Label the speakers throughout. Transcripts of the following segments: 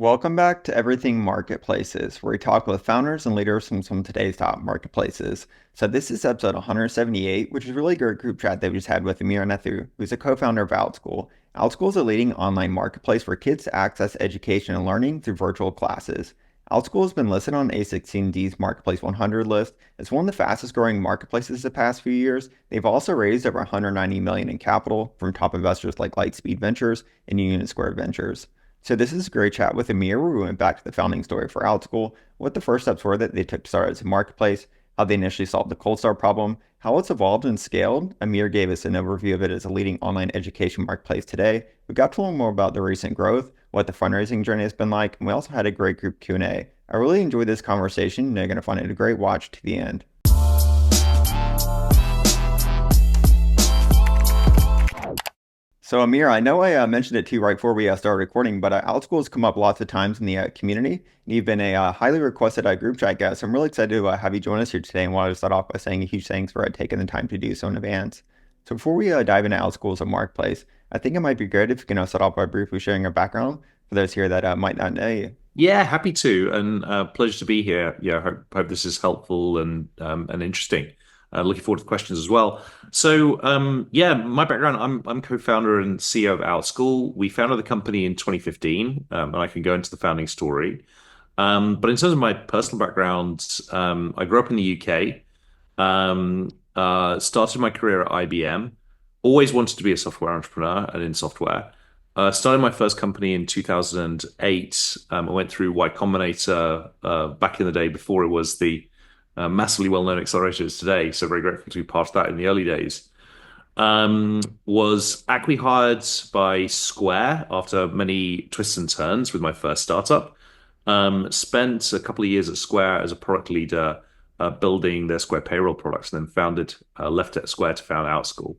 Speaker 1: Welcome back to Everything Marketplaces, where we talk with founders and leaders from some of today's top marketplaces. So this is episode 178, which is a really great group chat that we just had with Amir Nathoo, who's a co-founder of Outschool. Outschool is a leading online marketplace for kids to access education and learning through virtual classes. Outschool has been listed on A16D's Marketplace 100 list as one of the fastest growing marketplaces the past few years. They've also raised over 190 million in capital from top investors like Lightspeed Ventures and Union Square Ventures. So this is a great chat with Amir, where we went back to the founding story for Outschool, what the first steps were that they took to start as a marketplace, how they initially solved the cold start problem, how it's evolved and scaled. Amir gave us an overview of it as a leading online education marketplace today. We got to learn more about the recent growth, what the fundraising journey has been like, and we also had a great group Q&A. I really enjoyed this conversation, and you're going to find it a great watch to the end. So Amir, I know I mentioned it to you right before we started recording, but Outschool has come up lots of times in the community. And you've been a highly requested group chat guest. I'm really excited to have you join us here today, and wanted to start off by saying a huge thanks for taking the time to do so in advance. So before we dive into Outschool as a marketplace, I think it might be good if you can start off by briefly sharing your background for those here that might not know you.
Speaker 2: Yeah, happy to, and pleasure to be here. Yeah, hope this is helpful and interesting. Looking forward to the questions as well. Yeah, my background: I'm co-founder and CEO of Outschool. We founded the company in 2015, and I can go into the founding story. But in terms of my personal background, I grew up in the UK. Started my career at IBM. Always wanted to be a software entrepreneur and in software. Started my first company in 2008. I went through Y Combinator back in the day before it was the massively well-known accelerator it is today. So very grateful to be part of that in the early days. Was acqui-hired by Square after many twists and turns with my first startup. Spent a couple of years at Square as a product leader building their Square payroll products, and then left at Square to found Outschool.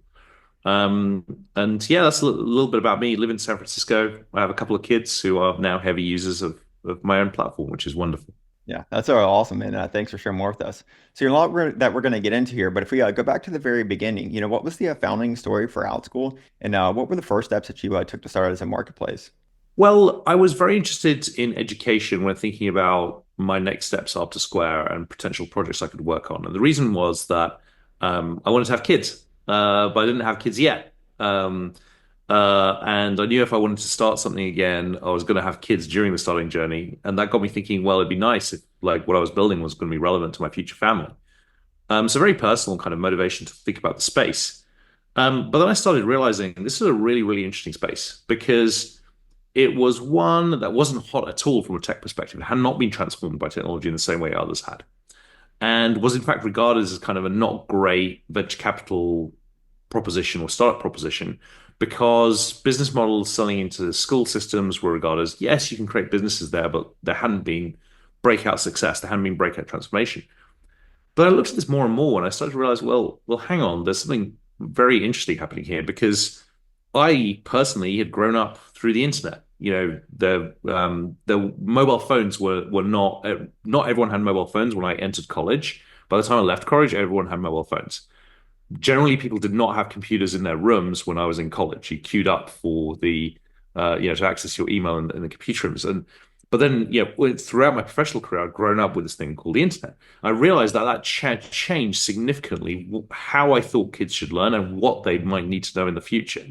Speaker 2: And yeah, that's a little bit about me. I live in San Francisco. I have a couple of kids who are now heavy users of my own platform, which is wonderful.
Speaker 1: Yeah, that's awesome, and thanks for sharing more with us. So, you're a lot that we're going to get into here, but if we go back to the very beginning, what was the founding story for Outschool, and what were the first steps that you took to start as a marketplace?
Speaker 2: Well, I was very interested in education when thinking about my next steps after Square and potential projects I could work on. And the reason was that I wanted to have kids, but I didn't have kids yet. And I knew if I wanted to start something again, I was going to have kids during the starting journey. And that got me thinking, well, it'd be nice if like what I was building was going to be relevant to my future family. So very personal kind of motivation to think about the space. But then I started realizing this is a really, really interesting space because it was one that wasn't hot at all from a tech perspective. It had not been transformed by technology in the same way others had, and was in fact regarded as kind of a not great venture capital proposition or startup proposition because business models selling into school systems were regarded as, yes, you can create businesses there, but there hadn't been breakout success, there hadn't been breakout transformation. But I looked at this more and more and I started to realize, well, hang on, there's something very interesting happening here because I personally had grown up through the internet. The mobile phones were not everyone had mobile phones when I entered college. By the time I left college, everyone had mobile phones. Generally, people did not have computers in their rooms when I was in college. You queued up for to access your email in the computer rooms. But then, throughout my professional career, I've grown up with this thing called the internet. I realized that changed significantly how I thought kids should learn and what they might need to know in the future.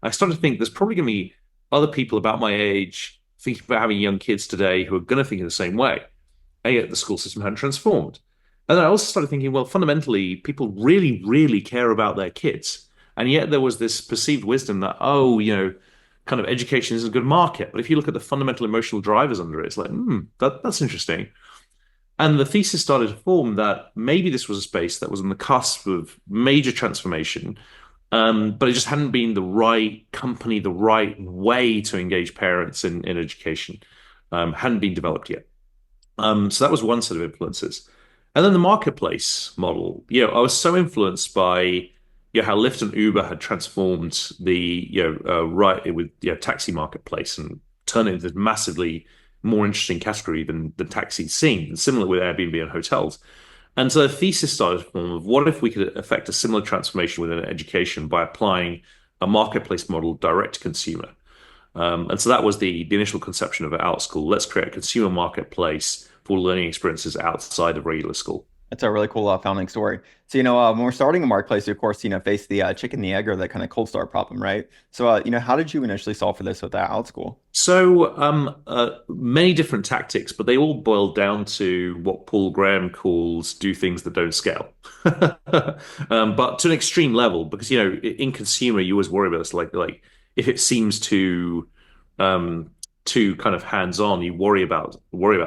Speaker 2: I started to think there's probably going to be other people about my age thinking about having young kids today who are going to think in the same way. The school system hadn't transformed. And then I also started thinking, well, fundamentally, people really, really care about their kids. And yet there was this perceived wisdom that, kind of education is a good market. But if you look at the fundamental emotional drivers under it, it's like, that's interesting. And the thesis started to form that maybe this was a space that was on the cusp of major transformation, but it just hadn't been the right company, the right way to engage parents in education, hadn't been developed yet. So that was one set of influences. And then the marketplace model, I was so influenced by how Lyft and Uber had transformed the taxi marketplace and turned it into this massively more interesting category than the taxi scene, and similar with Airbnb and hotels. And so the thesis started to form of what if we could affect a similar transformation within education by applying a marketplace model direct to consumer. And so that was the initial conception of Outschool. Let's create a consumer marketplace for learning experiences outside of regular school.
Speaker 1: It's a really cool founding story. So, when we're starting a marketplace, you, of course, face the chicken and the egg or the kind of cold start problem, right? So, how did you initially solve for this with Outschool?
Speaker 2: So, many different tactics, but they all boil down to what Paul Graham calls do things that don't scale. But to an extreme level, because in consumer, you always worry about this, like if it seems um, too kind of hands-on, you worry about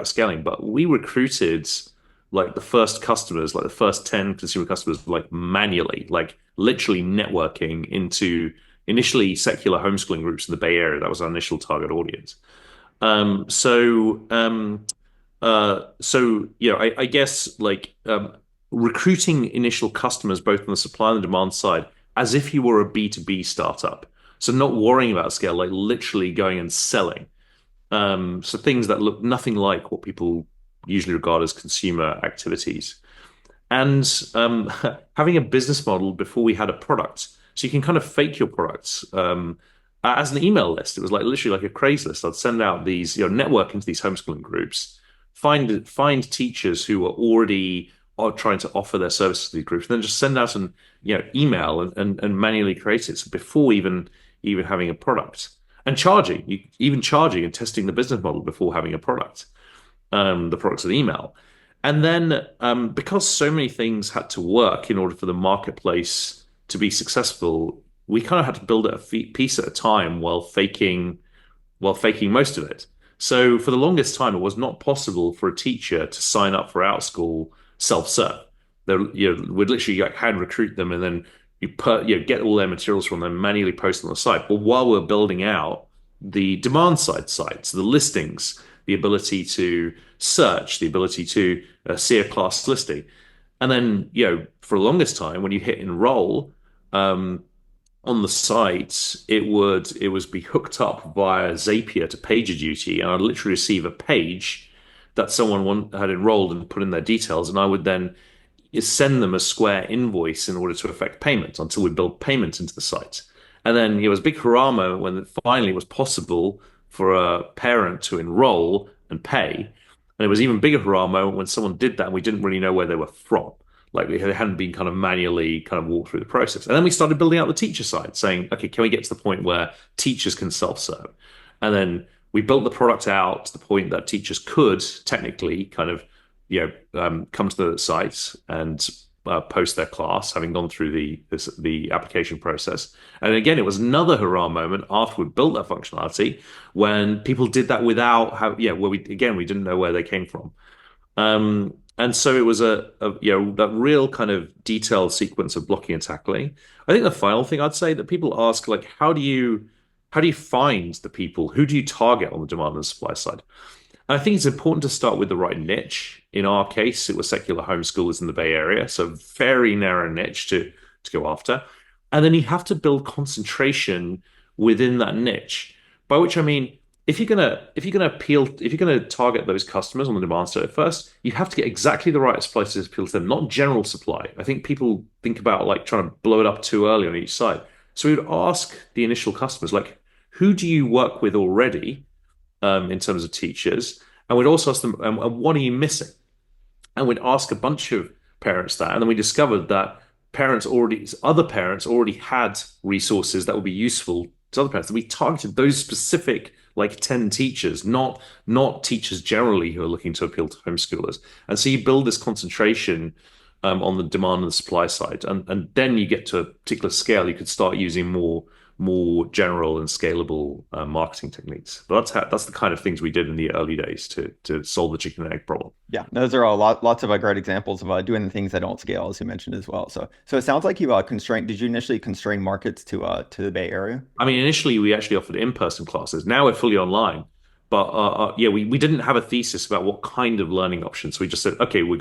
Speaker 2: scaling. But we recruited like the first customers, like the first 10 consumer customers, like manually, like literally networking into initially secular homeschooling groups in the Bay Area. That was our initial target audience. Um, so, um, I guess recruiting initial customers both on the supply and the demand side, as if you were a B2B startup. So not worrying about scale, like literally going and selling. So things that look nothing like what people usually regard as consumer activities and having a business model before we had a product. So you can kind of fake your products as an email list. It was like literally like a craze list. I'd send out these, network into these homeschooling groups, find teachers who are trying to offer their services to these groups, and then just send out an email and manually create it so before even having a product and even charging and testing the business model before having a product. The products of the email. And then because so many things had to work in order for the marketplace to be successful, we kind of had to build it a piece at a time while faking most of it. So for the longest time, it was not possible for a teacher to sign up for Outschool self-serve. We'd literally like hand recruit them and then get all their materials from them, manually post on the site. But while we're building out the demand side sites, the listings, the ability to search, the ability to see a class listing. And then, for the longest time, when you hit enroll on the site, it was be hooked up via Zapier to PagerDuty, and I'd literally receive a page that someone had enrolled and put in their details, and I would then send them a Square invoice in order to effect payment until we build payment into the site. And then it was a big hurrah moment when it finally was possible for a parent to enroll and pay. And it was even bigger hurrah moment when someone did that and we didn't really know where they were from. Like they hadn't been kind of manually kind of walked through the process. And then we started building out the teacher side, saying, okay, can we get to the point where teachers can self-serve? And then we built the product out to the point that teachers could technically kind of come to the site and post their class, having gone through the application process. And again, it was another hurrah moment after we built that functionality when people did that without where we didn't know where they came from. And so it was that real kind of detailed sequence of blocking and tackling. I think the final thing I'd say that people ask, like, how do you find the people? Who do you target on the demand and supply side? I think it's important to start with the right niche. In our case, it was secular homeschoolers in the Bay Area, so very narrow niche to go after. And then you have to build concentration within that niche. By which I mean, if you're gonna target those customers on the demand side first, you have to get exactly the right places to appeal to them, not general supply. I think people think about like trying to blow it up too early on each side. So we would ask the initial customers, like, who do you work with already? In terms of teachers, and we'd also ask them, what are you missing? And we'd ask a bunch of parents that, and then we discovered that other parents already had resources that would be useful to other parents. And we targeted those specific like 10 teachers, not teachers generally who are looking to appeal to homeschoolers. And so you build this concentration on the demand and the supply side, and then you get to a particular scale, you could start using more general and scalable marketing techniques. But that's the kind of things we did in the early days to solve the chicken and egg problem.
Speaker 1: Yeah, those are lots of great examples of doing the things that don't scale, as you mentioned as well. So it sounds like you constrained. Did you initially constrain markets to the Bay Area?
Speaker 2: I mean, initially we actually offered in-person classes. Now we're fully online. But we didn't have a thesis about what kind of learning options. So we just said, okay, we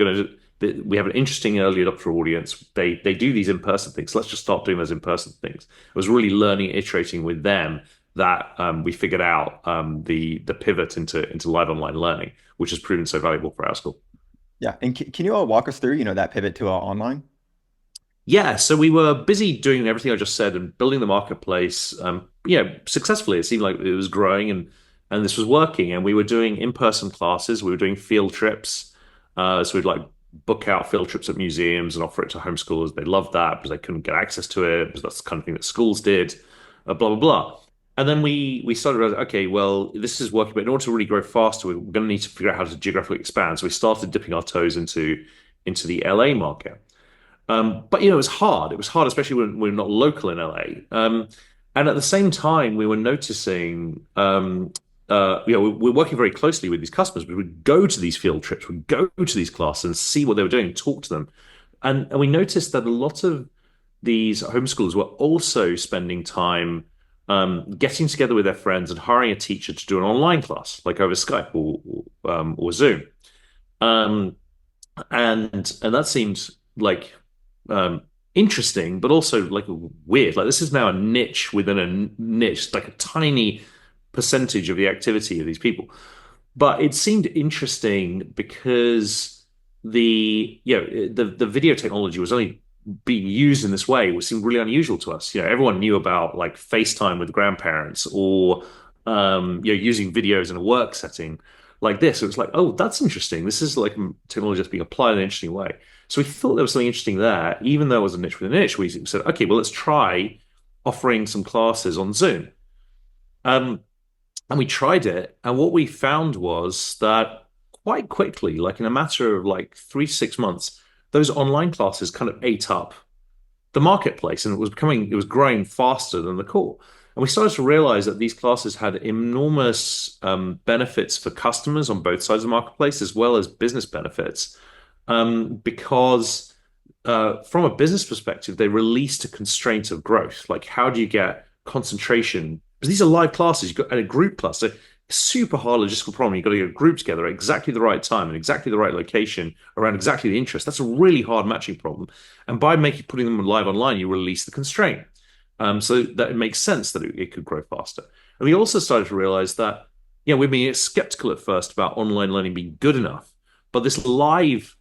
Speaker 2: have an interesting early adopter audience. They do these in-person things. Let's just start doing those in-person things. It was really learning, iterating with them that we figured out the pivot into live online learning, which has proven so valuable for our school.
Speaker 1: Yeah, and can you walk us through that pivot to online?
Speaker 2: Yeah, so we were busy doing everything I just said and building the marketplace. Successfully. It seemed like it was growing and this was working. And we were doing in-person classes. We were doing field trips. So we'd like book out field trips at museums and offer it to homeschoolers. They loved that because they couldn't get access to it because that's the kind of thing that schools did. Blah blah blah. And then we started realizing, okay, well, this is working, but in order to really grow faster, we're going to need to figure out how to geographically expand. So we started dipping our toes into the LA market. But it was hard. It was hard, especially when we're not local in LA. And at the same time, we were noticing, we're working very closely with these customers. We would go to these field trips, we'd go to these classes and see what they were doing, talk to them. And we noticed that a lot of these homeschoolers were also spending time getting together with their friends and hiring a teacher to do an online class, like over Skype or Zoom. Um, and that seemed like um, interesting, but also like weird. Like this is now a niche within a niche, like a tiny percentage of the activity of these people. But it seemed interesting because the video technology was only being used in this way, which seemed really unusual to us. Everyone knew about like FaceTime with grandparents or using videos in a work setting like this. It was like, oh, that's interesting. This is like technology that's being applied in an interesting way. So we thought there was something interesting there, even though it was a niche within a niche. We said, okay, well, let's try offering some classes on Zoom. Um, and we tried it, and what we found was that quite quickly, like in a matter of like 3 to 6 months, those online classes kind of ate up the marketplace, and it was growing faster than the core. And we started to realize that these classes had enormous benefits for customers on both sides of the marketplace, as well as business benefits, because from a business perspective, they released a constraint of growth. Like, how do you get concentration? Because these are live classes, you've got a group class. So super hard logistical problem. You've got to get a group together at exactly the right time and exactly the right location around exactly the interest. That's a really hard matching problem. And by putting them live online, you release the constraint. So that it makes sense that it could grow faster. And we also started to realize that, we've been skeptical at first about online learning being good enough, but this live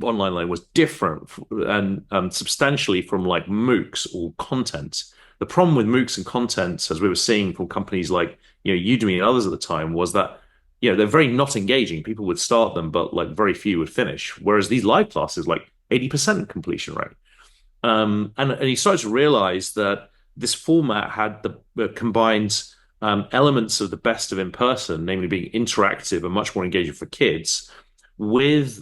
Speaker 2: online learning was different and substantially from like MOOCs or content. The problem with MOOCs and content, as we were seeing from companies like Udemy and others at the time, was that they're very not engaging. People would start them, but like very few would finish. Whereas these live classes, like 80% completion rate. And he started to realize that this format had the combined elements of the best of in person, namely being interactive and much more engaging for kids, with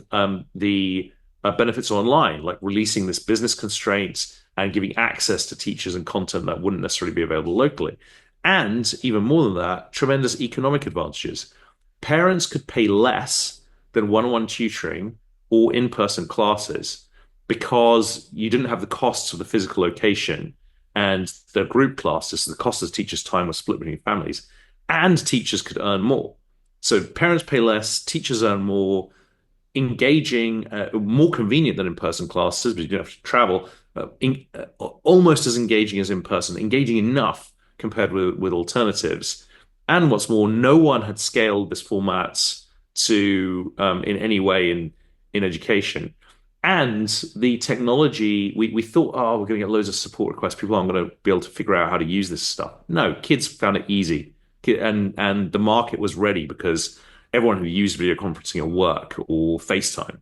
Speaker 2: the benefits online, like releasing this business constraint and giving access to teachers and content that wouldn't necessarily be available locally. And even more than that, tremendous economic advantages. Parents could pay less than one-on-one tutoring or in-person classes because you didn't have the costs of the physical location and the group classes. So the cost of the teachers' time was split between families, and teachers could earn more. So parents pay less, teachers earn more, engaging, more convenient than in-person classes, but you don't have to travel. Almost as engaging as in person, engaging enough compared with alternatives. And what's more, no one had scaled this format to in any way in education. And the technology, we thought, oh, we're going to get loads of support requests. People aren't going to be able to figure out how to use this stuff. No, kids found it easy, and the market was ready because everyone who used video conferencing at work or FaceTime.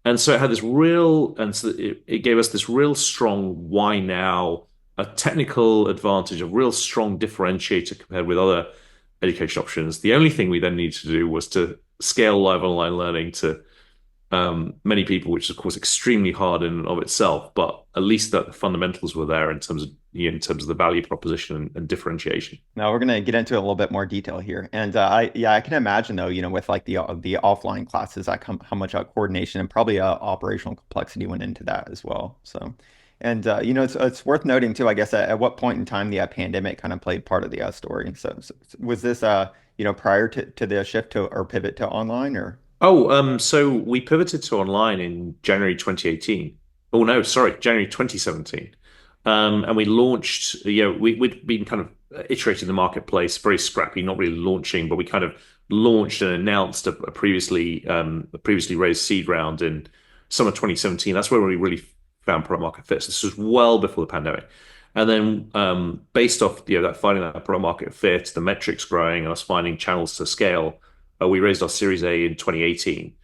Speaker 2: And so it had this real, and so it gave us this real strong why now, a technical advantage, a real strong differentiator compared with other education options. The only thing we then needed to do was to scale live online learning to many people, which is of course extremely hard in and of itself. But at least that the fundamentals were there in terms of the value proposition and differentiation.
Speaker 1: Now we're gonna get into a little bit more detail here, and I can imagine though, with like the offline classes, how much coordination and probably operational complexity went into that as well. So, and it's worth noting too, I guess, at what point in time the pandemic kind of played part of the story. So was this prior to the shift to or pivot to online or?
Speaker 2: Oh, so we pivoted to online in January 2018. Oh no, sorry, January 2017. And we launched, we'd been kind of iterating the marketplace, very scrappy, not really launching, but we kind of launched and announced a previously raised seed round in summer 2017. That's where we really found product market fit. So this was well before the pandemic. And then based off that finding that product market fit, the metrics growing, and us finding channels to scale, we raised our Series A in 2018.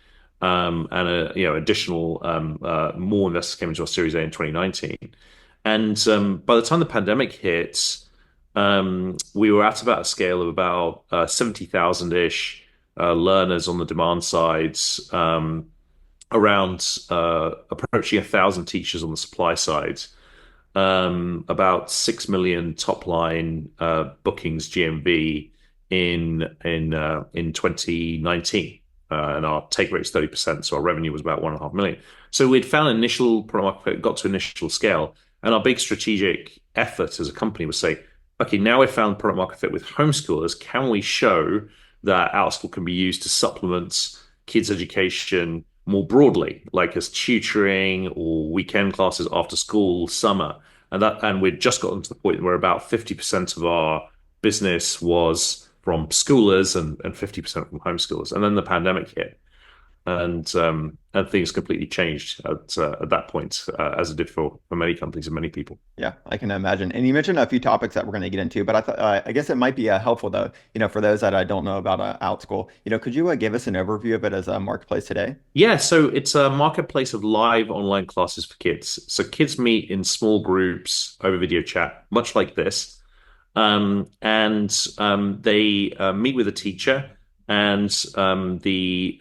Speaker 2: And additional more investors came into our Series A in 2019. And by the time the pandemic hit, we were at about a scale of about 70,000-ish learners on the demand sides, around approaching 1,000 teachers on the supply side, about 6 million top line bookings GMV in 2019. And our take rate is 30%, so our revenue was about 1.5 million. So we'd found initial product market fit, got to initial scale, and our big strategic effort as a company was say, okay, now we've found product market fit with homeschoolers. Can we show that Outschool can be used to supplement kids' education more broadly, like as tutoring or weekend classes after school, summer? And we'd just gotten to the point where about 50% of our business was from schoolers and 50% from homeschoolers. And then the pandemic hit, and things completely changed at that point, as it did for many companies and many people.
Speaker 1: Yeah, I can imagine. And you mentioned a few topics that we're going to get into, but I thought I guess it might be helpful though, for those that I don't know about Outschool. Could you give us an overview of it as a marketplace today?
Speaker 2: Yeah, so it's a marketplace of live online classes for kids. So kids meet in small groups over video chat, much like this. And they meet with a teacher, and the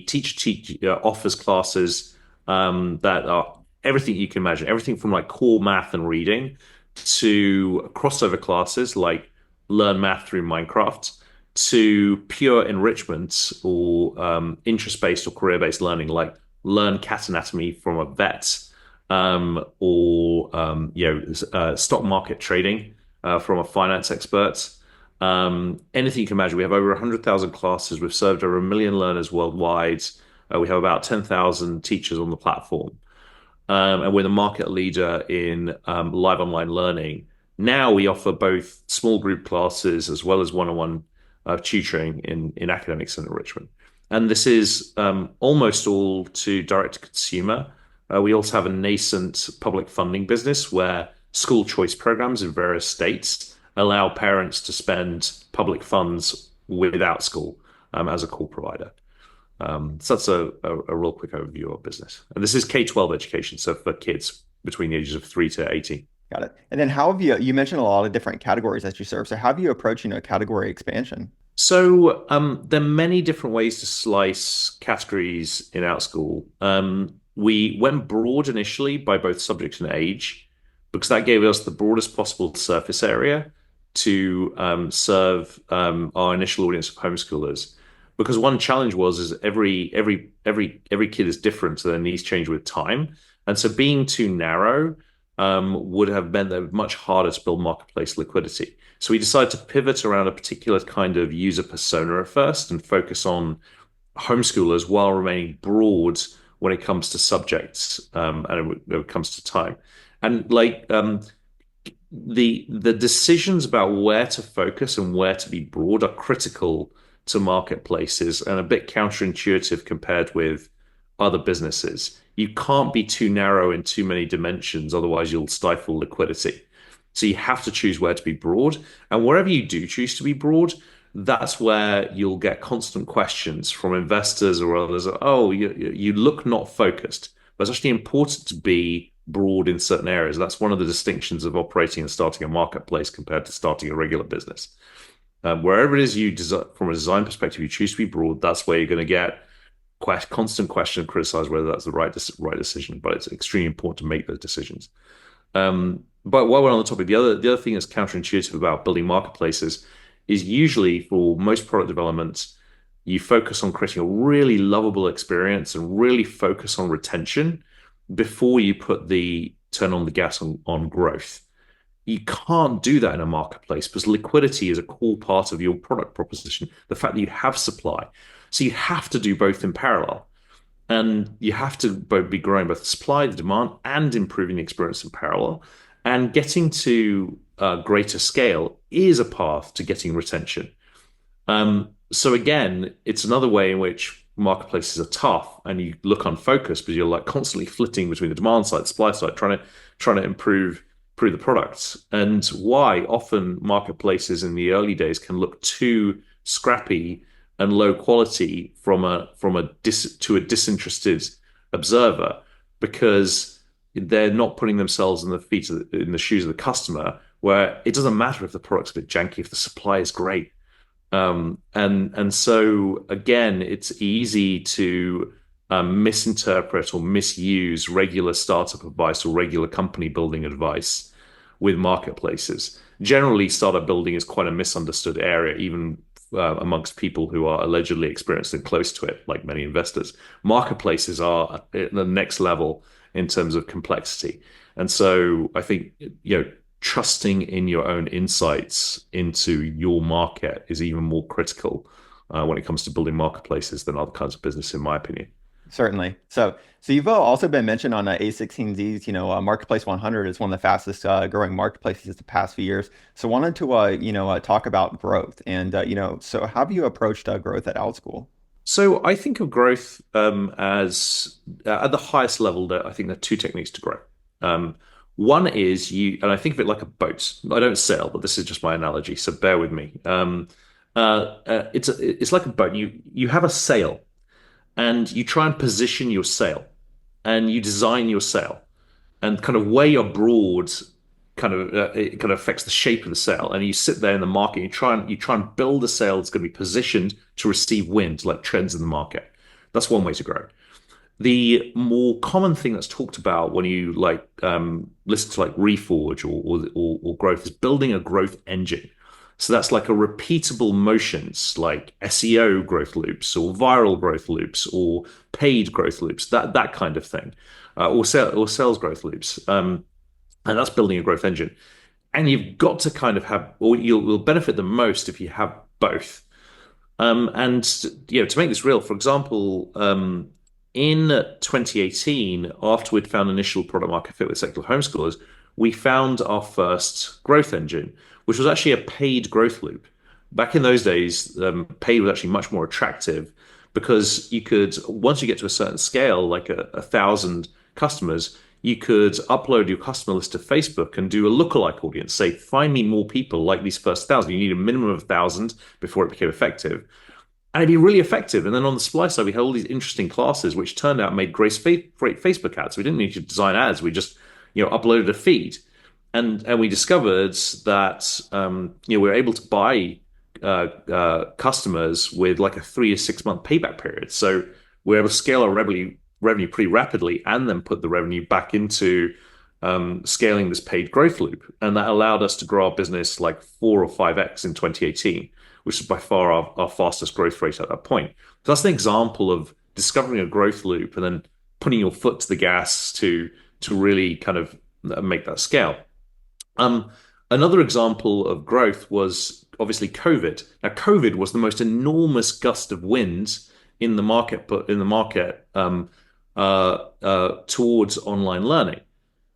Speaker 2: teacher offers classes that are everything you can imagine, everything from like core math and reading to crossover classes like learn math through Minecraft to pure enrichment or interest-based or career-based learning, like learn cat anatomy from a vet, or stock market trading from a finance expert. Anything you can imagine. We have over 100,000 classes. We've served over 1 million learners worldwide. We have about 10,000 teachers on the platform. And we're the market leader in live online learning. Now we offer both small group classes as well as one-on-one tutoring in academics and enrichment. And this is almost all to direct to consumer. We also have a nascent public funding business where school choice programs in various states allow parents to spend public funds with Outschool as a core provider. So that's a real quick overview of our business. And this is K-12 education, so for kids between the ages of 3 to 18.
Speaker 1: Got it. And then how have you mentioned a lot of different categories that you serve. So how have you approached, category expansion?
Speaker 2: So there are many different ways to slice categories in Outschool. We went broad initially by both subject and age, because that gave us the broadest possible surface area to serve our initial audience of homeschoolers. Because one challenge is every kid is different, so their needs change with time, and so being too narrow would have meant that it was much harder to build marketplace liquidity. So we decided to pivot around a particular kind of user persona at first and focus on homeschoolers while remaining broad when it comes to subjects, and when it comes to time. And the decisions about where to focus and where to be broad are critical to marketplaces and a bit counterintuitive compared with other businesses. You can't be too narrow in too many dimensions, otherwise you'll stifle liquidity. So you have to choose where to be broad. And wherever you do choose to be broad, that's where you'll get constant questions from investors or others. Oh, you look not focused. But it's actually important to be broad in certain areas. That's one of the distinctions of operating and starting a marketplace compared to starting a regular business. Wherever it is from a design perspective, you choose to be broad, that's where you're going to get constant question and criticize whether that's the right decision. But it's extremely important to make those decisions. But while we're on the topic, the other thing that's counterintuitive about building marketplaces is usually for most product development, you focus on creating a really lovable experience and really focus on retention before you turn on the gas on growth. You can't do that in a marketplace because liquidity is a core part of your product proposition, the fact that you have supply. So you have to do both in parallel. And you have to both be growing both the supply, the demand, and improving the experience in parallel. And getting to greater scale is a path to getting retention. So again, it's another way in which marketplaces are tough and you look unfocused because you're like constantly flitting between the demand side, the supply side, trying to improve the products. And why often marketplaces in the early days can look too scrappy and low quality to a disinterested observer because they're not putting themselves in the shoes of the customer, where it doesn't matter if the product's a bit janky if the supply is great. And so again, it's easy to misinterpret or misuse regular startup advice or regular company building advice with marketplaces. Generally, startup building is quite a misunderstood area, even amongst people who are allegedly experienced and close to it, like many investors. Marketplaces are at the next level in terms of complexity. And so I think, trusting in your own insights into your market is even more critical when it comes to building marketplaces than other kinds of business, in my opinion.
Speaker 1: Certainly. So you've also been mentioned on A16Z's, Marketplace 100 is one of the fastest growing marketplaces the past few years. So wanted to, talk about growth and, so how have you approached growth at Outschool?
Speaker 2: So I think of growth as at the highest level. That I think there are two techniques to grow. Um, One is and I think of it like a boat. I don't sail, but this is just my analogy, so bear with me. It's like a boat. You have a sail, and you try and position your sail, and you design your sail, and kind of where you're broad, it kind of affects the shape of the sail. And you sit there in the market, you try and build a sail that's going to be positioned to receive wind, like trends in the market. That's one way to grow. The more common thing that's talked about when you listen to like Reforge or growth is building a growth engine. So that's like a repeatable motions like SEO growth loops or viral growth loops or paid growth loops, that kind of thing, or sales growth loops. And that's building a growth engine. And you've got to kind of have, or you'll benefit the most if you have both. And to make this real, for example, in 2018, after we'd found initial product market fit with secular homeschoolers, we found our first growth engine, which was actually a paid growth loop. Back in those days, paid was actually much more attractive because you could, once you get to a certain scale, like 1,000 customers, you could upload your customer list to Facebook and do a lookalike audience. Say, find me more people like these first 1,000. You need a minimum of 1,000 before it became effective. And it'd be really effective. And then on the supply side, we had all these interesting classes, which turned out made great Facebook ads. We didn't need to design ads. We just, uploaded a feed. And we discovered that, we were able to buy customers with like a 3 to 6 month payback period. So we're able to scale our revenue pretty rapidly and then put the revenue back into scaling this paid growth loop. And that allowed us to grow our business like 4 or 5x in 2018, which is by far our fastest growth rate at that point. So that's an example of discovering a growth loop and then putting your foot to the gas to really kind of make that scale. Another example of growth was obviously COVID. Now, COVID was the most enormous gust of wind in the market, towards online learning.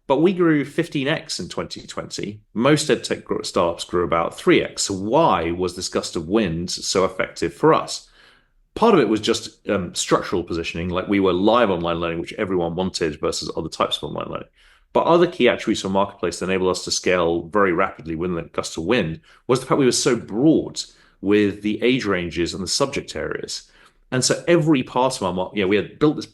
Speaker 2: But we grew 15x in 2020. Most edtech startups grew about 3x. So why was this gust of wind so effective for us? Part of it was just structural positioning, like we were live online learning, which everyone wanted versus other types of online learning. But other key attributes of marketplace that enabled us to scale very rapidly within that gust of wind was the fact we were so broad with the age ranges and the subject areas. And so every part of our market, we had built this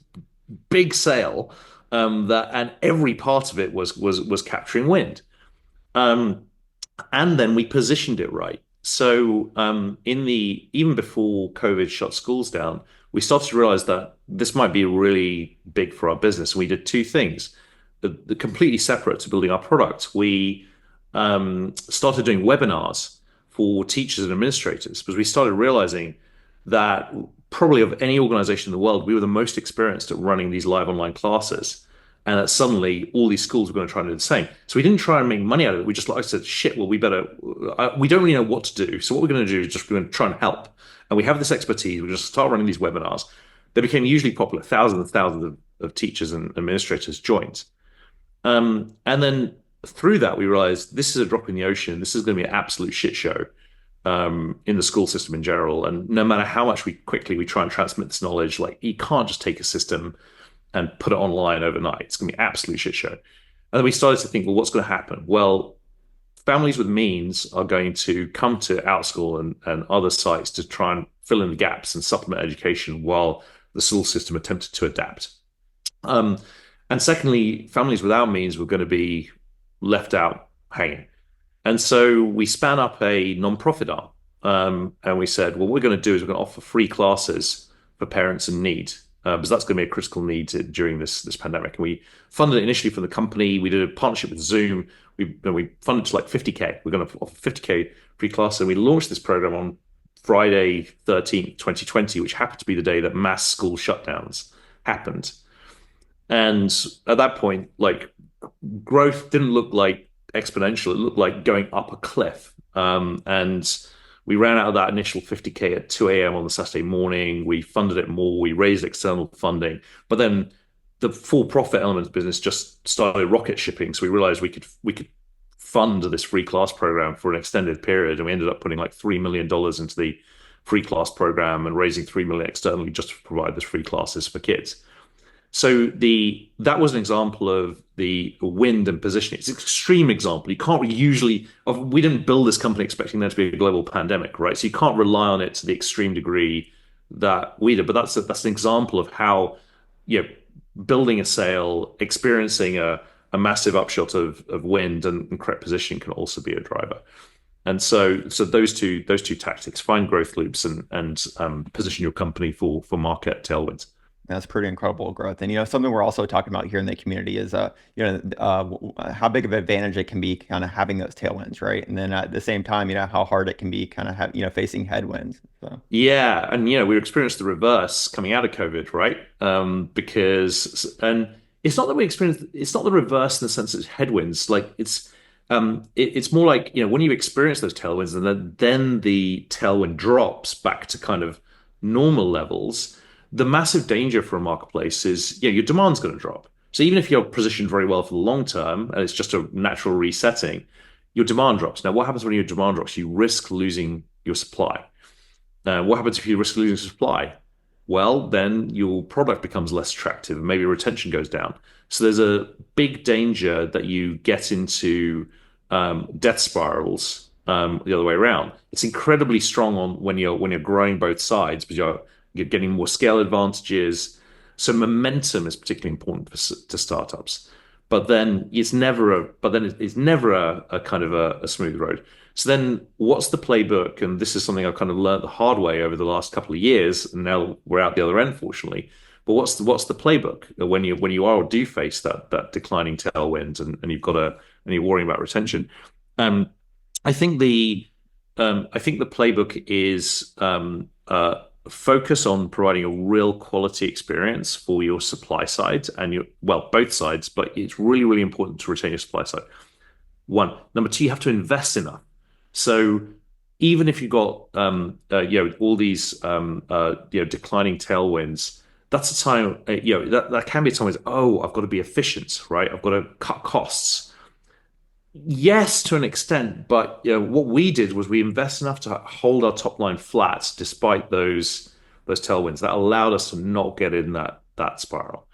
Speaker 2: big sail and every part of it was capturing wind. And then we positioned it right. So even before COVID shut schools down, we started to realize that this might be really big for our business. And we did two things, completely separate to building our product. We started doing webinars for teachers and administrators because we started realizing that probably of any organization in the world, we were the most experienced at running these live online classes. And that suddenly all these schools were going to try and do the same. So we didn't try and make money out of it. We just like I said, shit, well, we don't really know what to do. So what we're going to do is just we're going to try and help. And we have this expertise. We just start running these webinars. They became hugely popular. Thousands and thousands of teachers and administrators joined. And then through that, we realized this is a drop in the ocean. This is going to be an absolute shit show. in the school system in general. And no matter how much we quickly we try and transmit this knowledge, like you can't just take a system and put it online overnight. It's going to be an absolute shit show. And then we started to think, well, what's going to happen? Well, families with means are going to come to Outschool and other sites to try and fill in the gaps and supplement education while the school system attempted to adapt. Um, and secondly, families without means were going to be left out hanging. And so we span up a non-profit arm, and we said, well, what we're going to do is we're going to offer free classes for parents in need, because that's going to be a critical need during this pandemic. And we funded it initially from the company. We did a partnership with Zoom. We funded to like 50K. We're going to offer 50K free class, and we launched this program on Friday 13th, 2020, which happened to be the day that mass school shutdowns happened. And at that point, like growth didn't look like exponential. It looked like going up a cliff. And we ran out of that initial 50K at 2 a.m. on the Saturday morning. We funded it more. We raised external funding. But then the full profit element of the business just started rocket shipping. So we realized we could fund this free class program for an extended period. And we ended up putting like $3 million into the free class program and raising 3 million externally just to provide this free classes for kids. So that was an example of the wind and positioning. It's an extreme example. You can't usually. We didn't build this company expecting there to be a global pandemic, right? So you can't rely on it to the extreme degree that we did. But that's an example of how, building a sale, experiencing a massive upshot of wind and correct positioning can also be a driver. And so those two tactics: find growth loops and position your company for market tailwinds.
Speaker 1: That's pretty incredible growth. And, something we're also talking about here in the community is, how big of an advantage it can be kind of having those tailwinds, right? And then at the same time, how hard it can be kind of facing headwinds. So,
Speaker 2: Yeah, and we experienced the reverse coming out of COVID, right? Because and it's not that we experienced it's not the reverse in the sense that it's headwinds. Like it's more like when you experience those tailwinds and then the tailwind drops back to kind of normal levels. The massive danger for a marketplace is your demand's going to drop. So even if you're positioned very well for the long term and it's just a natural resetting, your demand drops. Now, what happens when your demand drops? You risk losing your supply. What happens if you risk losing supply? Well, then your product becomes less attractive and maybe retention goes down. So there's a big danger that you get into death spirals the other way around. It's incredibly strong on when you're growing both sides because you're getting more scale advantages. So momentum is particularly important to startups. But then it's never a kind of a smooth road. So then what's the playbook? And this is something I've kind of learned the hard way over the last couple of years, and now we're out the other end, fortunately. But what's the playbook when you are or do face that declining tailwind and you're worrying about retention? Um, I think the playbook is focus on providing a real quality experience for your supply side and both sides, but it's really, really important to retain your supply side. One. Number two, you have to invest enough. So even if you've got all these declining tailwinds, that's a time that can be a time when I've got to be efficient, right? I've got to cut costs. Yes, to an extent, but what we did was we invested enough to hold our top line flat despite those tailwinds. That allowed us to not get in that spiral.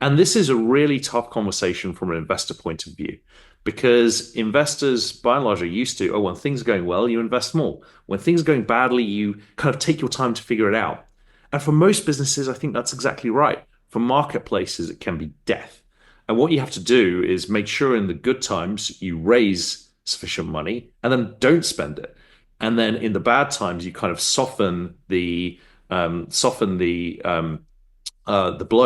Speaker 2: And this is a really tough conversation from an investor point of view, because investors, by and large, are used to, when things are going well, you invest more. When things are going badly, you kind of take your time to figure it out. And for most businesses, I think that's exactly right. For marketplaces, it can be death. And what you have to do is make sure in the good times you raise sufficient money and then don't spend it. And then in the bad times, you kind of soften the blow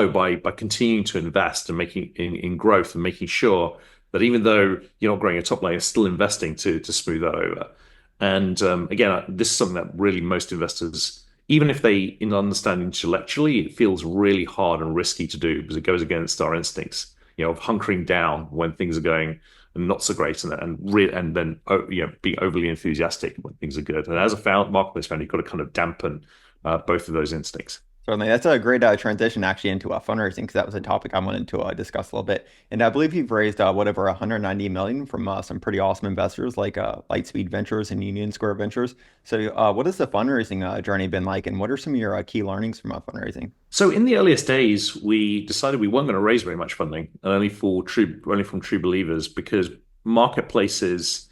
Speaker 2: by continuing to invest and making in growth and making sure that even though you're not growing your top line, you're still investing to smooth that over. And again, this is something that really most investors, even if they understand intellectually, it feels really hard and risky to do because it goes against our instincts, of hunkering down when things are going not so great and then being overly enthusiastic when things are good. And as a marketplace founder, you've got to kind of dampen both of those instincts.
Speaker 1: Certainly, that's a great transition actually into fundraising because that was a topic I wanted to discuss a little bit. And I believe you've raised whatever 190 million from some pretty awesome investors like Lightspeed Ventures and Union Square Ventures. So, what has the fundraising journey been like, and what are some of your key learnings from fundraising?
Speaker 2: So in the earliest days, we decided we weren't going to raise very much funding, and only from true believers, because marketplaces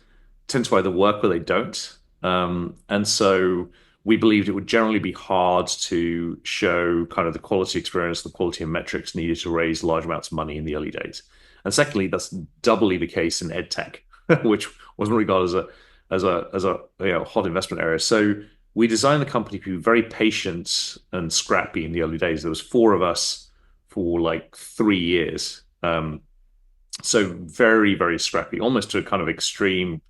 Speaker 2: tend to either work or they don't. And so we believed it would generally be hard to show kind of the quality experience, the quality of metrics needed to raise large amounts of money in the early days. And secondly, that's doubly the case in ed tech, which wasn't regarded as a hot investment area. So we designed the company to be very patient and scrappy in the early days. There was four of us for like 3 years. So very, very scrappy, almost to a kind of extreme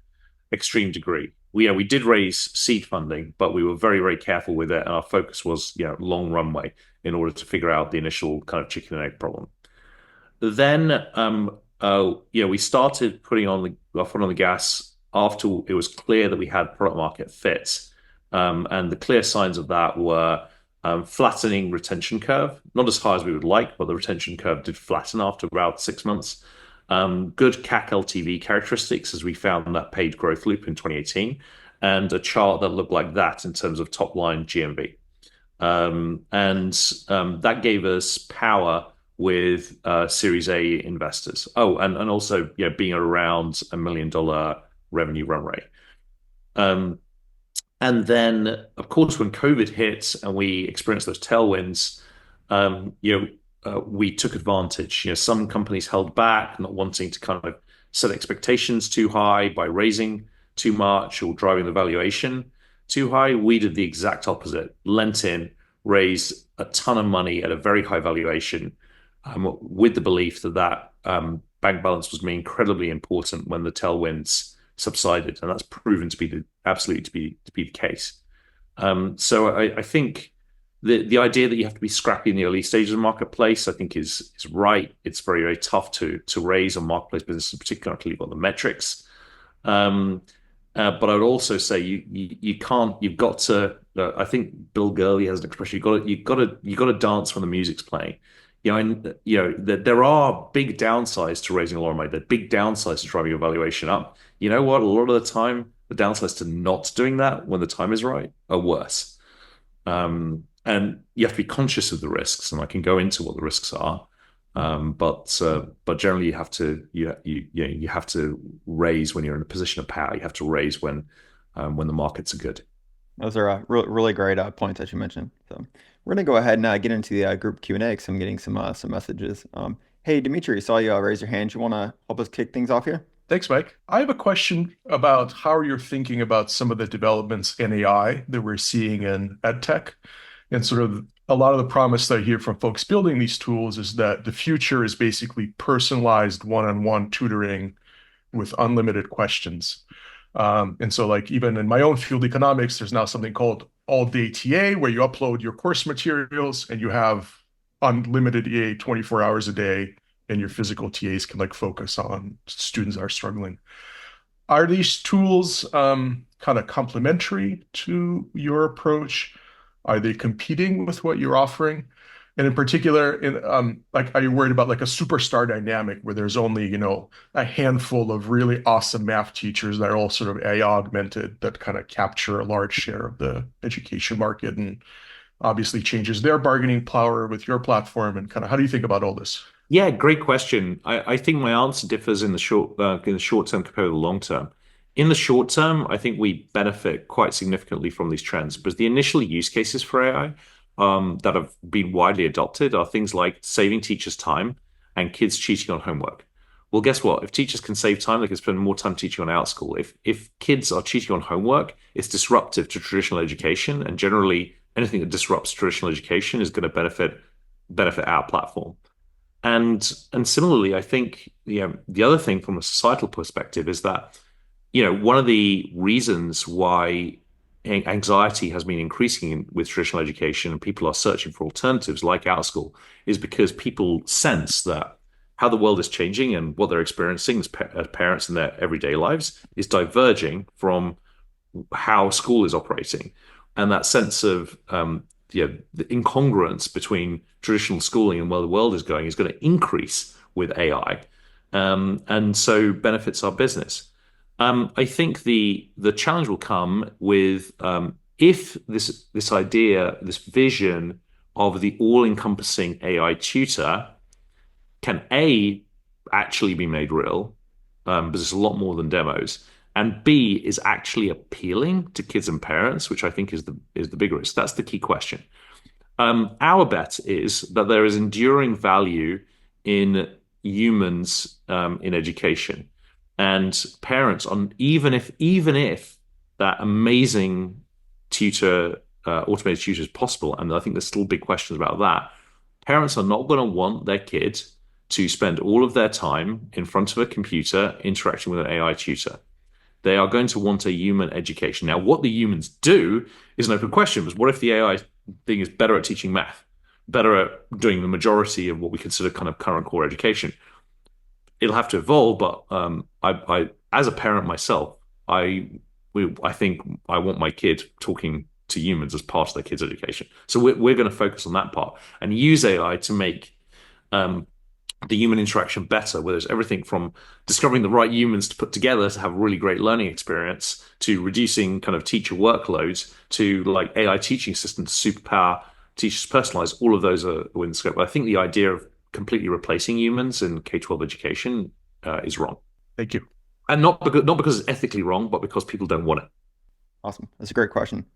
Speaker 2: degree. We did raise seed funding, but we were very, very careful with it, and our focus was long runway in order to figure out the initial kind of chicken and egg problem. Then we started putting on our foot on the gas after it was clear that we had product market fit. And the clear signs of that were flattening retention curve, not as high as we would like, but the retention curve did flatten after about 6 months. Good CAC LTV characteristics as we found that paid growth loop in 2018, and a chart that looked like that in terms of top line GMV. And that gave us power with Series A investors. Oh, and also being around $1 million revenue run rate. And then, of course, when COVID hit and we experienced those tailwinds, we took advantage. Some companies held back, not wanting to kind of set expectations too high by raising too much or driving the valuation too high. We did the exact opposite. Lent in, raised a ton of money at a very high valuation, with the belief that bank balance was being incredibly important when the tailwinds subsided, and that's proven to be absolutely to be the case. So I think the idea that you have to be scrappy in the early stages of the marketplace, I think is right. It's very, very tough to raise a marketplace business, in particular until you've got the metrics. But I would also say you can't. You've got to. I think Bill Gurley has an expression. You got to dance when the music's playing. And there are big downsides to raising a lot of money. There are big downsides to driving your valuation up. You know what? A lot of the time, the downsides to not doing that when the time is right are worse. And you have to be conscious of the risks, and I can go into what the risks are. But generally, you have to raise when you're in a position of power. You have to raise when the markets are good.
Speaker 1: Those are really great points that you mentioned. So we're gonna go ahead and get into the group Q&A because I'm getting some messages. Hey, Dimitri, saw you raise your hand. You want to help us kick things off here?
Speaker 3: Thanks, Mike. I have a question about how you're thinking about some of the developments in AI that we're seeing in EdTech. And sort of a lot of the promise that I hear from folks building these tools is that the future is basically personalized one-on-one tutoring with unlimited questions. And so like even in my own field, economics, there's now something called all-day TA where you upload your course materials and you have unlimited EA 24 hours a day, and your physical TAs can like focus on students that are struggling. Are these tools kind of complementary to your approach? Are they competing with what you're offering? And in particular, are you worried about like a superstar dynamic where there's only, a handful of really awesome math teachers that are all sort of AI augmented that kind of capture a large share of the education market and obviously changes their bargaining power with your platform? And kind of how do you think about all this?
Speaker 2: Yeah, great question. I think my answer differs in the short term compared to the long term. In the short term, I think we benefit quite significantly from these trends because the initial use cases for AI that have been widely adopted are things like saving teachers time and kids cheating on homework. Well, guess what? If teachers can save time, they can spend more time teaching on Outschool. If kids are cheating on homework, it's disruptive to traditional education, and generally anything that disrupts traditional education is going to benefit our platform. And similarly, I think the other thing from a societal perspective is that one of the reasons why anxiety has been increasing with traditional education and people are searching for alternatives like Outschool is because people sense that how the world is changing and what they're experiencing as parents in their everyday lives is diverging from how school is operating. And that sense of the incongruence between traditional schooling and where the world is going is going to increase with AI, and so benefits our business. I think the challenge will come with if this idea, this vision of the all-encompassing AI tutor can actually be made real, because it's a lot more than demos, and B is actually appealing to kids and parents, which I think is the big risk. That's the key question. Our bet is that there is enduring value in humans in education, and parents on even if that amazing tutor automated tutor is possible, and I think there's still big questions about that. Parents are not going to want their kid to spend all of their time in front of a computer interacting with an AI tutor. They are going to want a human education. Now, what the humans do is an open question. But what if the AI thing is better at teaching math, better at doing the majority of what we consider kind of current core education? It'll have to evolve, but as a parent myself, I think I want my kid talking to humans as part of their kids' education. So we're going to focus on that part and use AI to make the human interaction better, where there's everything from discovering the right humans to put together to have a really great learning experience, to reducing kind of teacher workloads, to like AI teaching assistants, superpower teachers, personalize. All of those are within the scope. But I think the idea of completely replacing humans in K-12 education is wrong.
Speaker 3: Thank you.
Speaker 2: And not because it's ethically wrong, but because people don't want it.
Speaker 1: Awesome. That's a great question.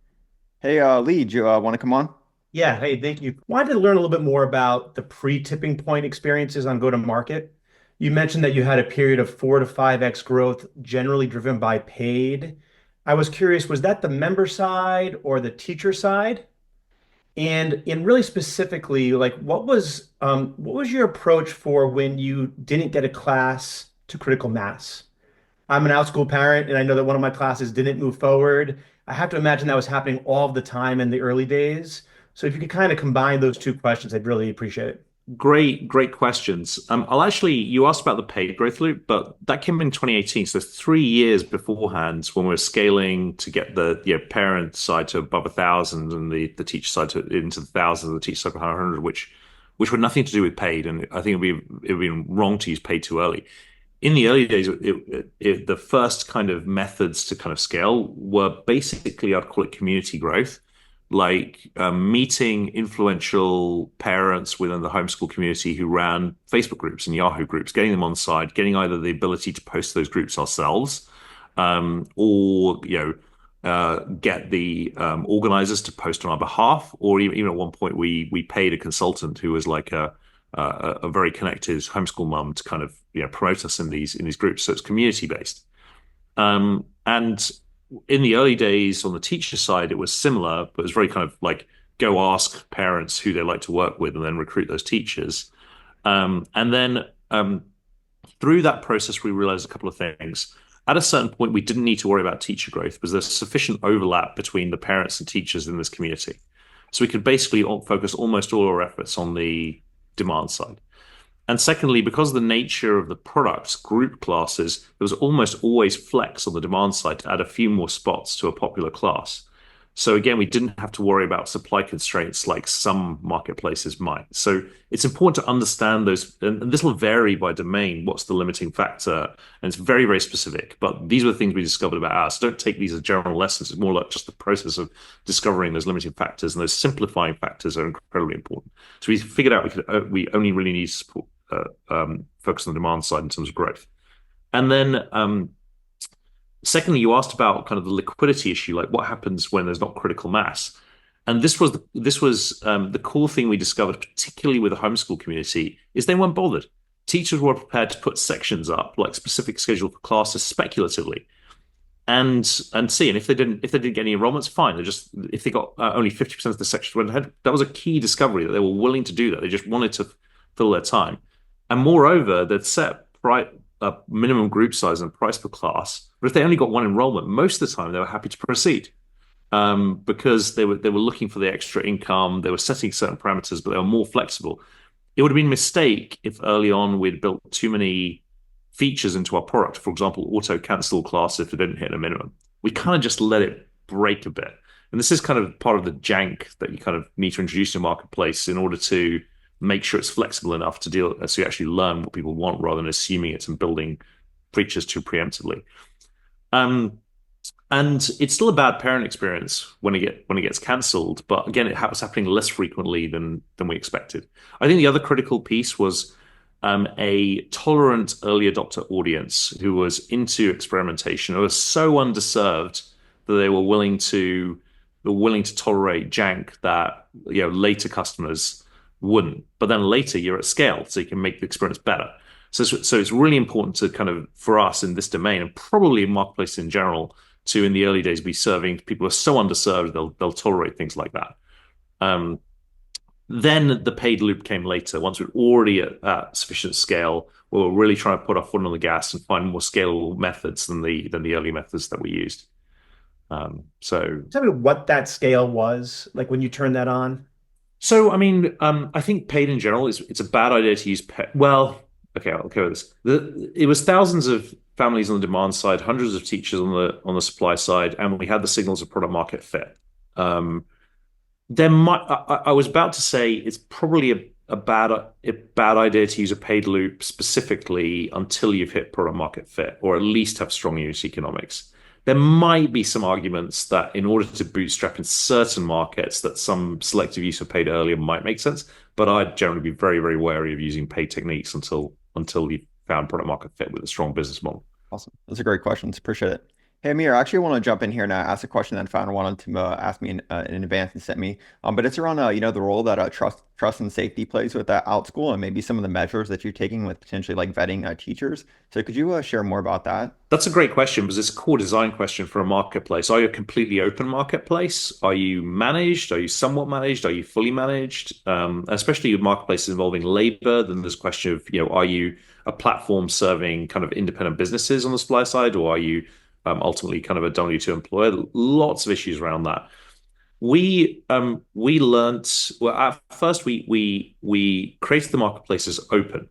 Speaker 1: Hey, Lee, do you want to come on?
Speaker 4: Yeah, hey, thank you. Wanted to learn a little bit more about the pre-tipping point experiences on go-to-market. You mentioned that you had a period of 4 to 5x growth, generally driven by paid. I was curious, was that the member side or the teacher side? And really specifically, like what was your approach for when you didn't get a class to critical mass? I'm an Outschool parent, and I know that one of my classes didn't move forward. I have to imagine that was happening all the time in the early days. So if you could kind of combine those two questions, I'd really appreciate it.
Speaker 2: Great questions. You asked about the paid growth loop, but that came in 2018. So 3 years beforehand, when we were scaling to get the parent side to above 1,000 and the teacher side to into the thousands, the teacher side to 100, which were nothing to do with paid. And I think it'd be wrong to use paid too early. In the early days, the first kind of methods to kind of scale were basically, I'd call it community growth, like meeting influential parents within the homeschool community who ran Facebook groups and Yahoo groups, getting them on side, getting either the ability to post those groups ourselves, or get the organizers to post on our behalf, or even at one point we paid a consultant who was like a very connected homeschool mum to kind of promote us in these groups. So it's community based. And in the early days on the teacher side, it was similar, but it was very kind of like go ask parents who they like to work with and then recruit those teachers. And then through that process, we realized a couple of things. At a certain point, we didn't need to worry about teacher growth because there's sufficient overlap between the parents and teachers in this community. So we could basically focus almost all our efforts on the demand side. And secondly, because of the nature of the products, group classes, there was almost always flex on the demand side to add a few more spots to a popular class. So again, we didn't have to worry about supply constraints like some marketplaces might. So it's important to understand those, and this will vary by domain, what's the limiting factor, and it's very, very specific. But these are the things we discovered about us. Don't take these as general lessons. It's more like just the process of discovering those limiting factors, and those simplifying factors are incredibly important. So we figured out we only really need to support, focus on the demand side in terms of growth. And then secondly, you asked about kind of the liquidity issue, like what happens when there's not critical mass. And this was the cool thing we discovered, particularly with the homeschool community, is they weren't bothered. Teachers were prepared to put sections up, like specific schedule for classes, speculatively, and see. And if they didn't get any enrollments, fine. If they got only 50% of the sections went ahead, that was a key discovery that they were willing to do that. They just wanted to fill their time, and moreover, they'd set a minimum group size and price per class. But if they only got one enrollment, most of the time they were happy to proceed because they were looking for the extra income. They were setting certain parameters, but they were more flexible. It would have been a mistake if early on we'd built too many features into our product. For example, auto cancel class if it didn't hit a minimum. We kind of just let it break a bit. And this is kind of part of the jank that you kind of need to introduce to a marketplace in order to make sure it's flexible enough to deal, so you actually learn what people want rather than assuming it and building features too preemptively. And it's still a bad parent experience when it gets cancelled, but again, it was happening less frequently than we expected. I think the other critical piece was a tolerant early adopter audience who was into experimentation, who was so underserved that they were willing to tolerate jank that later customers wouldn't. But then later you're at scale, so you can make the experience better. So it's really important to kind of, for us in this domain and probably in marketplace in general, to in the early days be serving people who are so underserved they'll tolerate things like that. Then the paid loop came later, once we're already at sufficient scale. We were really trying to put our foot on the gas and find more scalable methods than the early methods that we used. So
Speaker 4: Tell me what that scale was, like when you turned that on.
Speaker 2: So, I mean, I think paid in general it's a bad idea to use paid. Well, okay, I'll go with this. It was thousands of families on the demand side, hundreds of teachers on the supply side, and we had the signals of product market fit. I was about to say it's probably a bad idea to use a paid loop specifically until you've hit product market fit, or at least have strong unit economics. There might be some arguments that in order to bootstrap in certain markets, that some selective use of paid earlier might make sense. But I'd generally be very, very wary of using paid techniques until you've found product market fit with a strong business model.
Speaker 1: Awesome. Those are great questions. Appreciate it. Hey, Amir, I actually want to jump in here and ask a question that a founder wanted to ask me in advance and sent me. But it's around, the role that trust and safety plays with Outschool, and maybe some of the measures that you're taking with potentially like vetting teachers. So could you share more about that?
Speaker 2: That's a great question because it's a core design question for a marketplace. Are you a completely open marketplace? Are you managed? Are you somewhat managed? Are you fully managed? Especially with marketplaces involving labor, then there's a question of, are you a platform serving kind of independent businesses on the supply side, or are you ultimately kind of a W2 employer? Lots of issues around that. We learned, well, at first we created the marketplace as open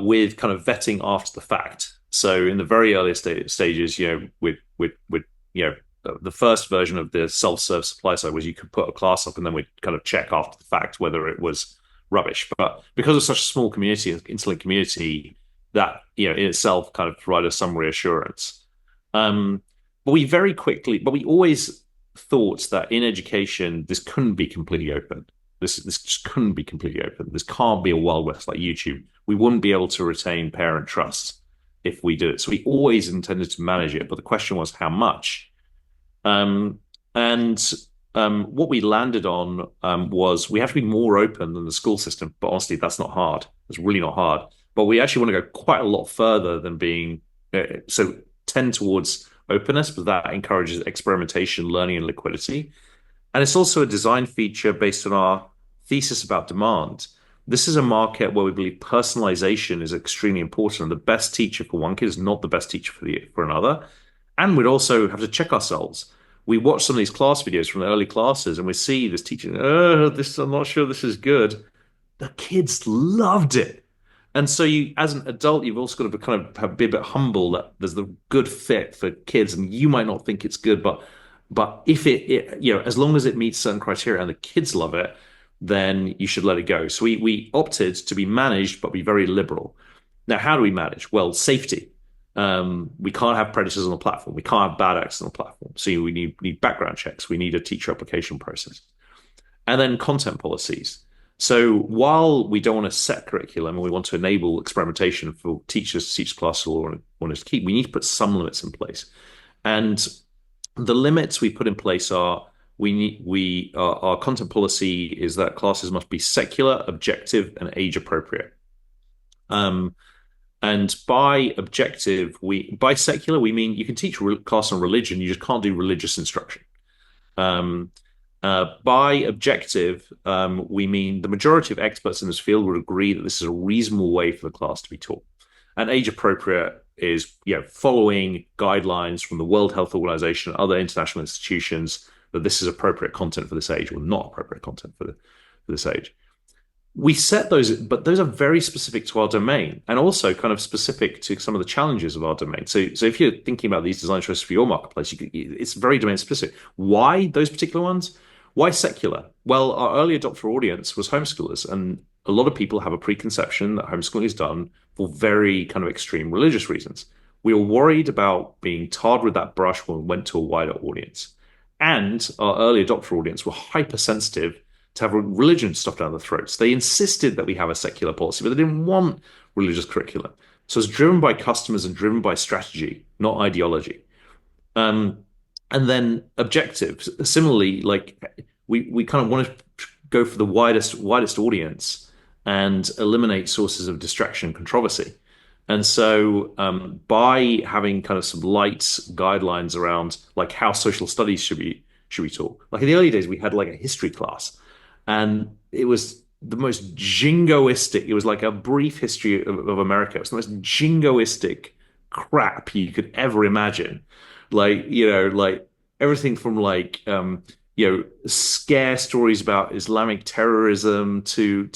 Speaker 2: with kind of vetting after the fact. So in the very earliest stages, with the first version of the self-serve supply side was you could put a class up and then we'd kind of check after the fact whether it was rubbish. But because of such a small community, interlinked community, that in itself kind of provided some reassurance. But we always thought that in education, this couldn't be completely open. This just couldn't be completely open. This can't be a Wild West like YouTube. We wouldn't be able to retain parent trust if we did it. So we always intended to manage it, but the question was how much. What we landed on was we have to be more open than the school system. But honestly, that's not hard. It's really not hard. But we actually want to go quite a lot further than being so tend towards openness, but that encourages experimentation, learning, and liquidity. And it's also a design feature based on our thesis about demand. This is a market where we believe personalization is extremely important. And the best teacher for one kid is not the best teacher for another. And we'd also have to check ourselves. We watch some of these class videos from the early classes and we see this teacher, I'm not sure this is good. The kids loved it. And so you, as an adult, you've also got to be a bit humble that there's the good fit for kids, and you might not think it's good, but if it as long as it meets certain criteria and the kids love it, then you should let it go. So we opted to be managed, but be very liberal. Now, how do we manage? Well, safety. We can't have predators on the platform. We can't have bad actors on the platform. So we need background checks. We need a teacher application process, and then content policies. So while we don't want to set curriculum and we want to enable experimentation for teachers to teach class or want us to keep, we need to put some limits in place. And the limits we put in place are our content policy is that classes must be secular, objective, and age appropriate. And by objective, by secular, we mean you can teach class on religion, you just can't do religious instruction. By objective, we mean the majority of experts in this field would agree that this is a reasonable way for the class to be taught. And age appropriate is following guidelines from the World Health Organization and other international institutions that this is appropriate content for this age or not appropriate content for this age. We set those, but those are very specific to our domain and also kind of specific to some of the challenges of our domain. So if you're thinking about these design choices for your marketplace, it's very domain specific. Why those particular ones? Why secular? Well, our early adopter audience was homeschoolers, and a lot of people have a preconception that homeschooling is done for very kind of extreme religious reasons. We were worried about being tarred with that brush when we went to a wider audience. And our early adopter audience were hypersensitive to have religion stuffed down their throats. They insisted that we have a secular policy, but they didn't want religious curriculum. So it's driven by customers and driven by strategy, not ideology. Um, and then objectives. Similarly, like we kind of want to go for the widest audience and eliminate sources of distraction and controversy. And so, by having kind of some light guidelines around like how social studies should be taught. Like in the early days, we had like a history class, and it was the most jingoistic. It was like a brief history of America. It was the most jingoistic crap you could ever imagine. Like, like everything from like scare stories about Islamic terrorism to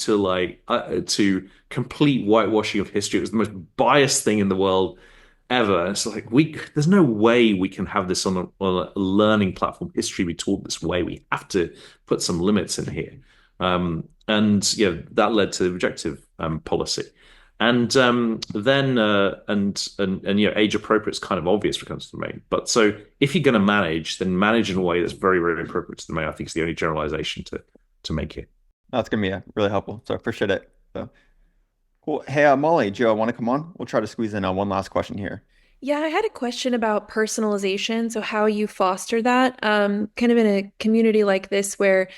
Speaker 2: complete whitewashing of history. It was the most biased thing in the world ever. It's like there's no way we can have this on a learning platform. History be taught this way. We have to put some limits in here. And that led to the objective policy. And then age appropriate is kind of obvious when it comes to the domain. But so if you're going to manage, then manage in a way that's very, very appropriate to the domain. I think is the only generalization to make here.
Speaker 1: That's going to be really helpful. So I appreciate it. So cool. Hey, Molly, Joe, want to come on? We'll try to squeeze in one last question here.
Speaker 5: Yeah, I had a question about personalization. So how you foster that, kind of in a community like this where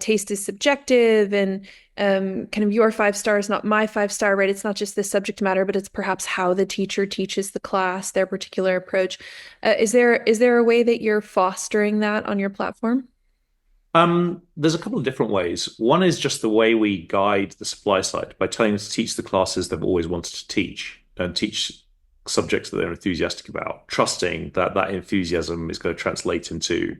Speaker 5: taste is subjective and kind of your 5 star is not my 5 star, right? It's not just the subject matter, but it's perhaps how the teacher teaches the class, their particular approach. Is there a way that you're fostering that on your platform?
Speaker 2: There's a couple of different ways. One is just the way we guide the supply side by telling them to teach the classes they've always wanted to teach and teach subjects that they're enthusiastic about, trusting that that enthusiasm is going to translate into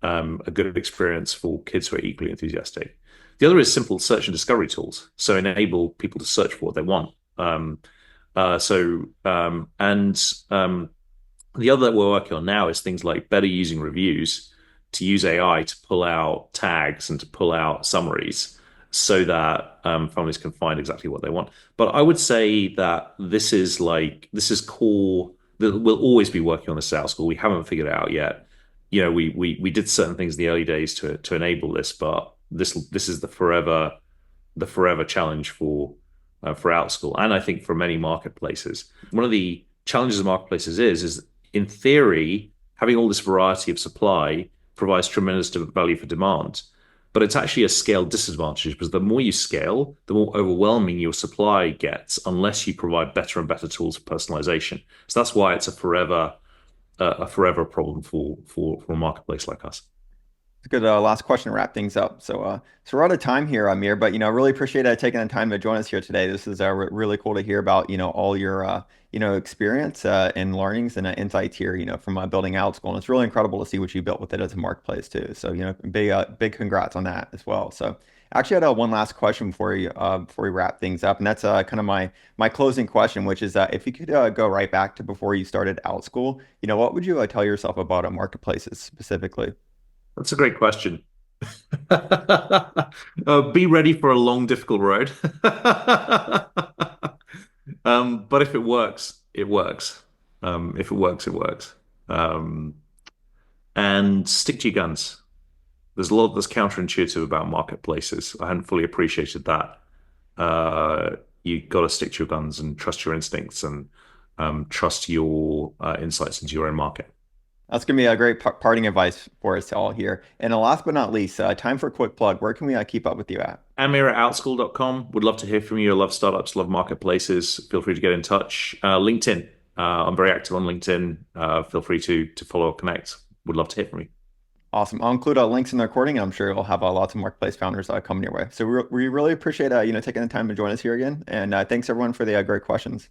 Speaker 2: a good experience for kids who are equally enthusiastic. The other is simple search and discovery tools, so enable people to search for what they want. The other that we're working on now is things like better using reviews to use AI to pull out tags and to pull out summaries so that families can find exactly what they want. But I would say that this is core. We'll always be working on this at Outschool. We haven't figured it out yet. We did certain things in the early days to enable this, but this is the forever challenge for Outschool, and I think for many marketplaces. One of the challenges of marketplaces is in theory having all this variety of supply provides tremendous value for demand, but it's actually a scale disadvantage because the more you scale, the more overwhelming your supply gets unless you provide better and better tools for personalization. So that's why it's a forever problem for a marketplace like us.
Speaker 1: It's a good last question to wrap things up. So we're out of time here, Amir, but really appreciate taking the time to join us here today. This is really cool to hear about all your experience and learnings and insights here from building Outschool, and it's really incredible to see what you built with it as a marketplace too. So big congrats on that as well. So actually, I had one last question before we wrap things up, and that's kind of my closing question, which is if you could go right back to before you started Outschool, what would you tell yourself about marketplaces specifically?
Speaker 2: That's a great question. Be ready for a long, difficult road. But if it works, it works. If it works, it works. And stick to your guns. There's a lot that's counterintuitive about marketplaces. I hadn't fully appreciated that. You got to stick to your guns and trust your instincts and trust your insights into your own market.
Speaker 1: That's going to be a great parting advice for us all here. And last but not least, time for a quick plug. Where can we keep up with you at?
Speaker 2: Amir at outschool.com. Would love to hear from you. I love startups, love marketplaces. Feel free to get in touch. LinkedIn. I'm very active on LinkedIn. Feel free to follow or connect. Would love to hear from you.
Speaker 1: Awesome. I'll include links in the recording, and I'm sure you'll have lots of marketplace founders coming your way. So we really appreciate taking the time to join us here again. And thanks everyone for the great questions.